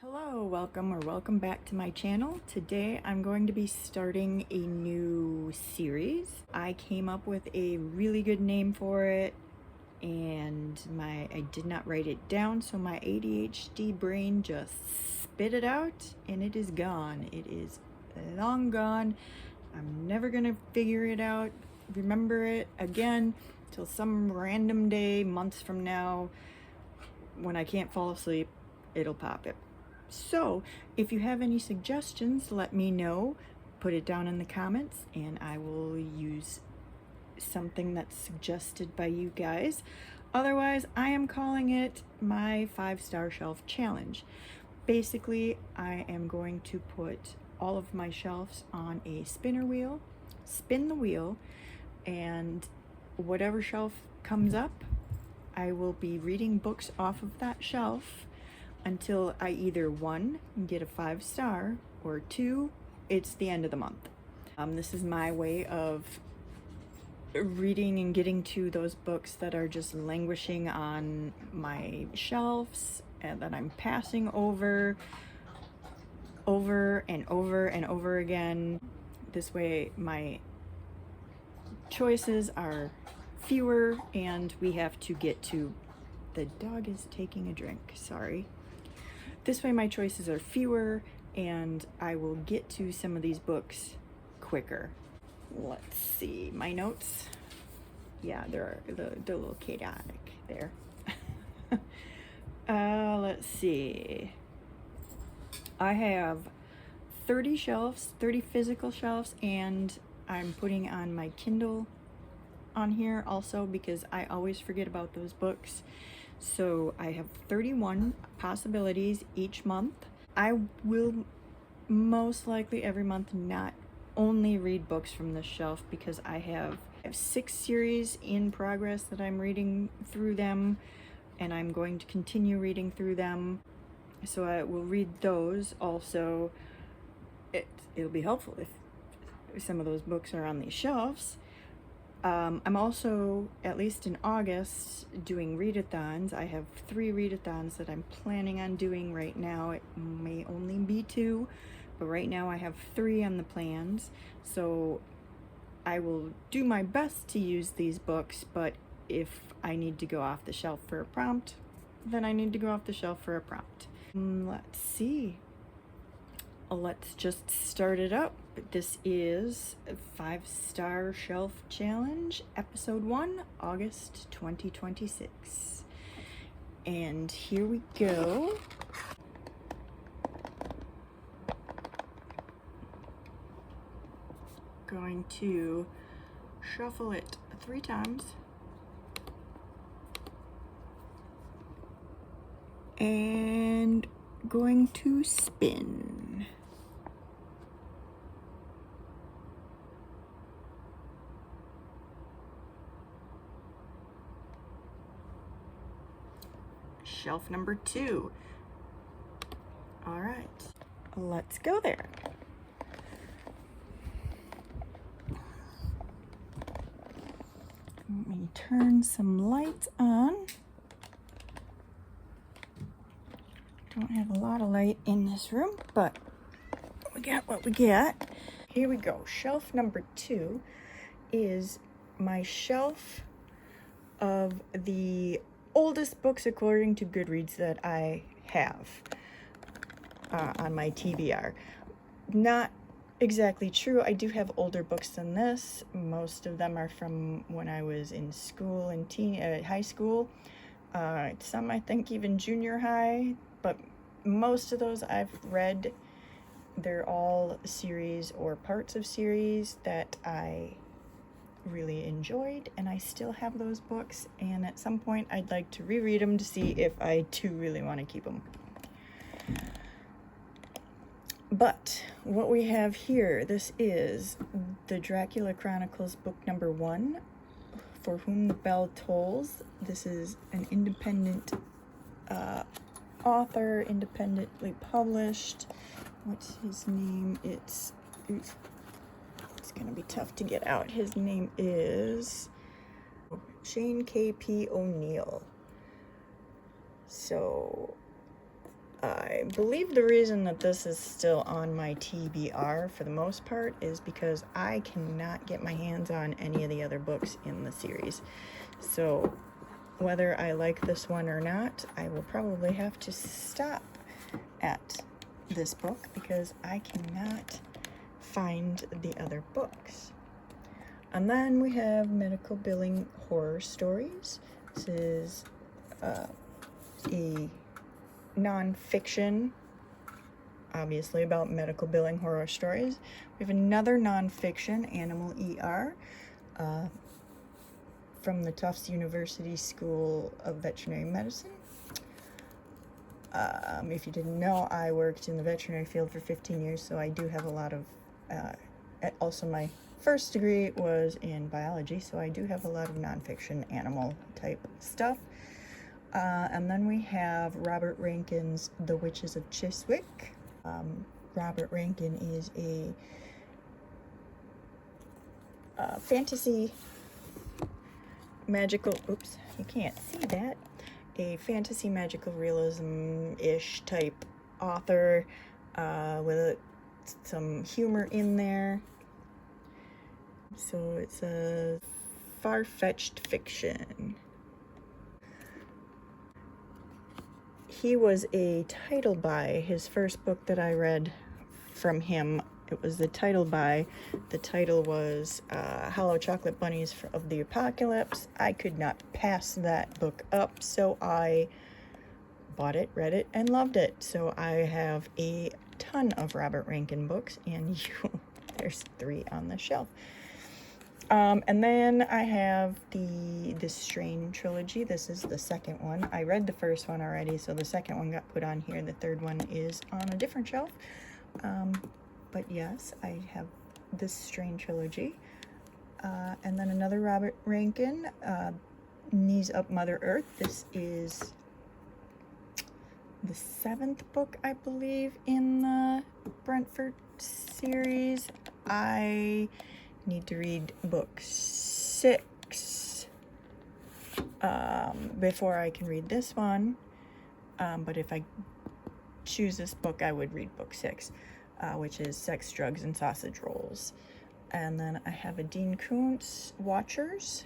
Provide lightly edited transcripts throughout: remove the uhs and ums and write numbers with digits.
Hello, welcome back to my channel. Today I'm going to be starting a new series. I came up with a really good name for it and I did not write it down, so my ADHD brain just spit it out and it is gone. It is long gone. I'm never gonna figure it out, remember it again till some random day months from now when I can't fall asleep. It'll pop it. So if you have any suggestions, let me know. Put it down in the comments and I will use something that's suggested by you guys. Otherwise, I am calling it my 5-star shelf challenge. Basically, I am going to put all of my shelves on a spinner wheel, spin the wheel, and whatever shelf comes up, I will be reading books off of that shelf until I either 1, get a 5-star, or 2, it's the end of the month. This is my way of reading and getting to those books that are just languishing on my shelves and that I'm passing over and over again. This way my choices are fewer and we have to get to... The dog is taking a drink, sorry. This way my choices are fewer and I will get to some of these books quicker. Let's see, my notes. Yeah, they're a little chaotic there. Let's see. I have 30 shelves, 30 physical shelves, and I'm putting on my Kindle on here also because I always forget about those books. So I have 31 possibilities each month. I will most likely every month not only read books from this shelf because I have 6 series in progress that I'm reading through them, and I'm going to continue reading through them. So I will read those also. It'll be helpful if some of those books are on these shelves. I'm also, at least in August, doing readathons. I have 3 readathons that I'm planning on doing right now. It may only be 2, but right now I have 3 on the plans. So I will do my best to use these books, but if I need to go off the shelf for a prompt, then I need to go off the shelf for a prompt. Let's see. Let's just start it up. This is a 5-star shelf challenge, episode 1, August 2026. And here we go. Going to shuffle it 3 times. And going to spin. Shelf number 2. All right, let's go there. Let me turn some lights on. Don't have a lot of light in this room, but we got what we got. Here we go. Shelf number 2 is my shelf of the oldest books according to Goodreads that I have on my TBR. Not exactly true. I do have older books than this. Most of them are from when I was in school and high school. Some I think even junior high, but most of those I've read. They're all series or parts of series that I really enjoyed, and I still have those books, and at some point I'd like to reread them to see if I do really want to keep them. But what we have here, this is the Dracula Chronicles book number 1, For Whom the Bell Tolls. This is an independent author, independently published. What's his name? It's gonna be tough to get out. His name is Shane K.P. O'Neill. So I believe the reason that this is still on my TBR for the most part is because I cannot get my hands on any of the other books in the series. So whether I like this one or not, I will probably have to stop at this book because I cannot find the other books. And then we have Medical Billing Horror Stories. This is a non-fiction, obviously, about medical billing horror stories. We have another non-fiction, Animal ER, from the Tufts University School of Veterinary Medicine. If you didn't know, I worked in the veterinary field for 15 years, so I do have a lot of, also my first degree was in biology, so I do have a lot of non-fiction animal type stuff. And then we have Robert Rankin's The Witches of Chiswick. Robert Rankin is a fantasy magical, oops, you can't see that, a fantasy magical realism-ish type author with some humor in there. So it's a far-fetched fiction. He was a title by his first book that I read from him. It was the title by. The title was Hollow Chocolate Bunnies of the Apocalypse. I could not pass that book up, so I bought it, read it, and loved it. So I have a ton of Robert Rankin books, and there's 3 on the shelf. And then I have the Strain trilogy. This is the second one. I read the first one already, so the second one got put on here. The third one is on a different shelf. But yes, I have this Strain trilogy. And then another Robert Rankin, Knees Up Mother Earth. This is the 7th book, I believe, in the Brentford series. I need to read book 6 before I can read this one. But if I choose this book, I would read book 6, which is Sex, Drugs, and Sausage Rolls. And then I have a Dean Koontz, Watchers.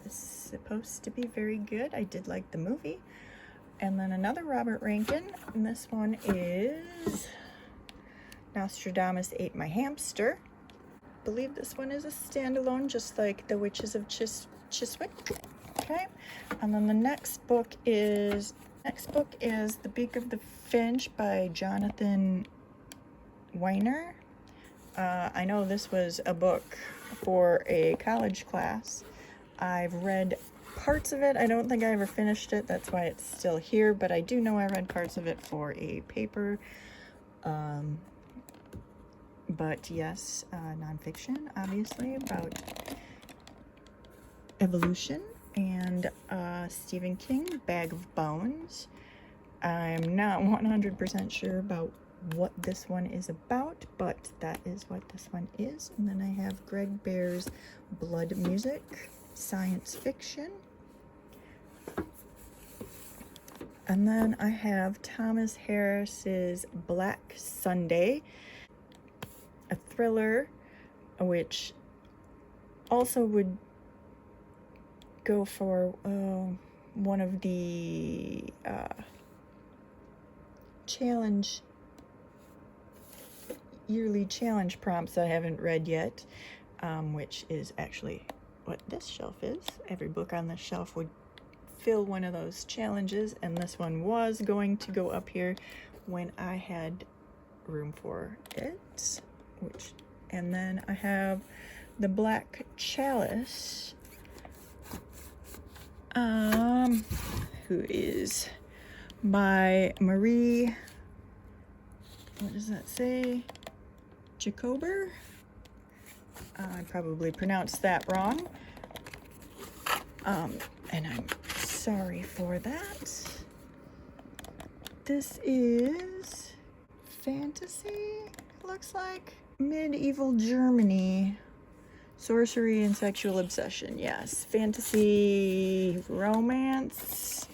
It's supposed to be very good. I did like the movie. And then another Robert Rankin, and this one is Nostradamus Ate My Hamster. I believe this one is a standalone, just like The Witches of Chiswick. Okay, and then the next book is The Beak of the Finch by Jonathan Weiner. I know this was a book for a college class. I've read parts of it. I don't think I ever finished it. That's why it's still here, but I do know I read parts of it for a paper. But yes, nonfiction, obviously, about evolution. And Stephen King, Bag of Bones. I'm not 100% sure about what this one is about, but that is what this one is. And then I have Greg Bear's Blood Music, science fiction. And then I have Thomas Harris's Black Sunday, a thriller, which also would go for one of the yearly challenge prompts I haven't read yet, which is actually what this shelf is. Every book on this shelf would fill one of those challenges, and this one was going to go up here when I had room for it. And then I have The Black Chalice, who is by Marie, what does that say? Jacober? I probably pronounced that wrong. And I'm sorry for that. This is fantasy, looks like. Medieval Germany. Sorcery and sexual obsession. Yes. Fantasy, romance,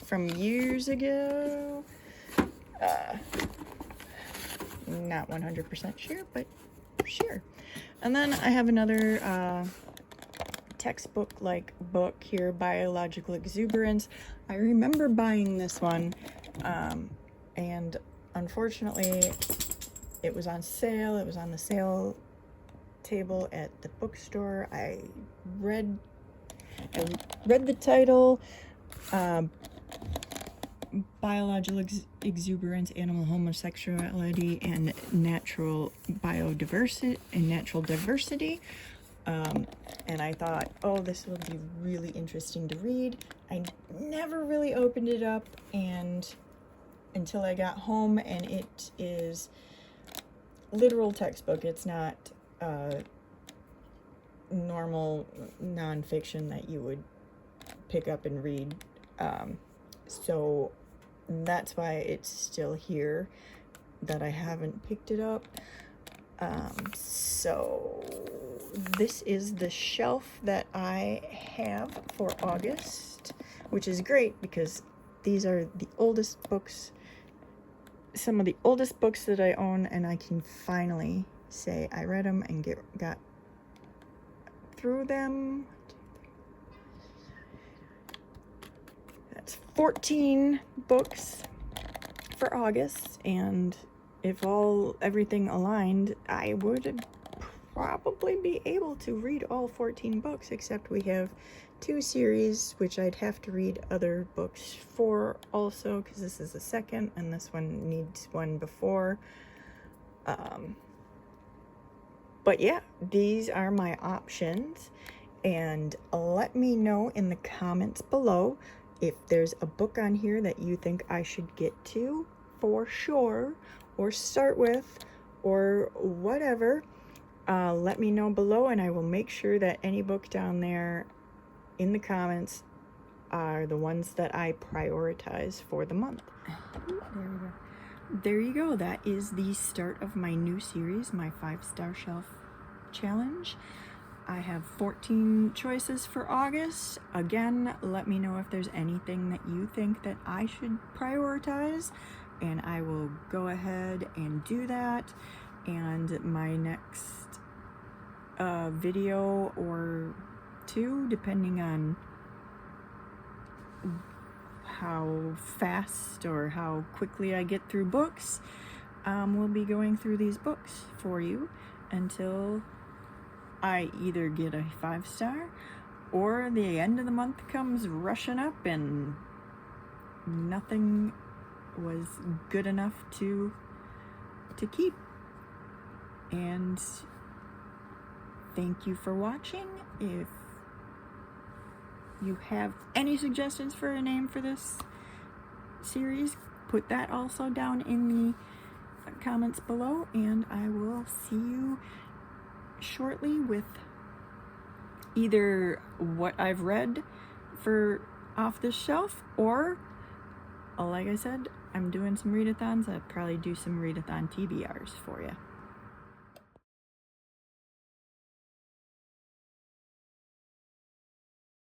from years ago. Not 100% sure, but sure. And then I have another textbook-like book here, Biological Exuberance. I remember buying this one, and unfortunately it was on sale. It was on the sale table at the bookstore. I read the title, Biological Exuberance, Animal Homosexuality, and Natural Diversity. And I thought, oh, this would be really interesting to read. I never really opened it up until I got home, and it is literal textbook. It's not normal nonfiction that you would pick up and read. So that's why it's still here, that I haven't picked it up. So this is the shelf that I have for August, which is great because these are the oldest books, some of the oldest books that I own, and I can finally say I read them and got through them. That's 14 books for August, and if everything aligned, I would probably be able to read all 14 books, except we have 2 series which I'd have to read other books for also, because this is the second and this one needs one before. But yeah, these are my options, and let me know in the comments below if there's a book on here that you think I should get to for sure, or start with, or whatever. Let me know below, and I will make sure that any book down there in the comments are the ones that I prioritize for the month. There we go. There you go. That is the start of my new series, my 5-star shelf challenge. I have 14 choices for August. Again, let me know if there's anything that you think that I should prioritize, and I will go ahead and do that. And my next video or 2, depending on how fast or how quickly I get through books, we'll be going through these books for you until I either get a 5-star or the end of the month comes rushing up and nothing was good enough to keep. And thank you for watching. If you have any suggestions for a name for this series, put that also down in the comments below, and I will see you shortly with either what I've read for off this shelf, or like I said, I'm doing some readathons. I'll probably do some readathon TBRs for you.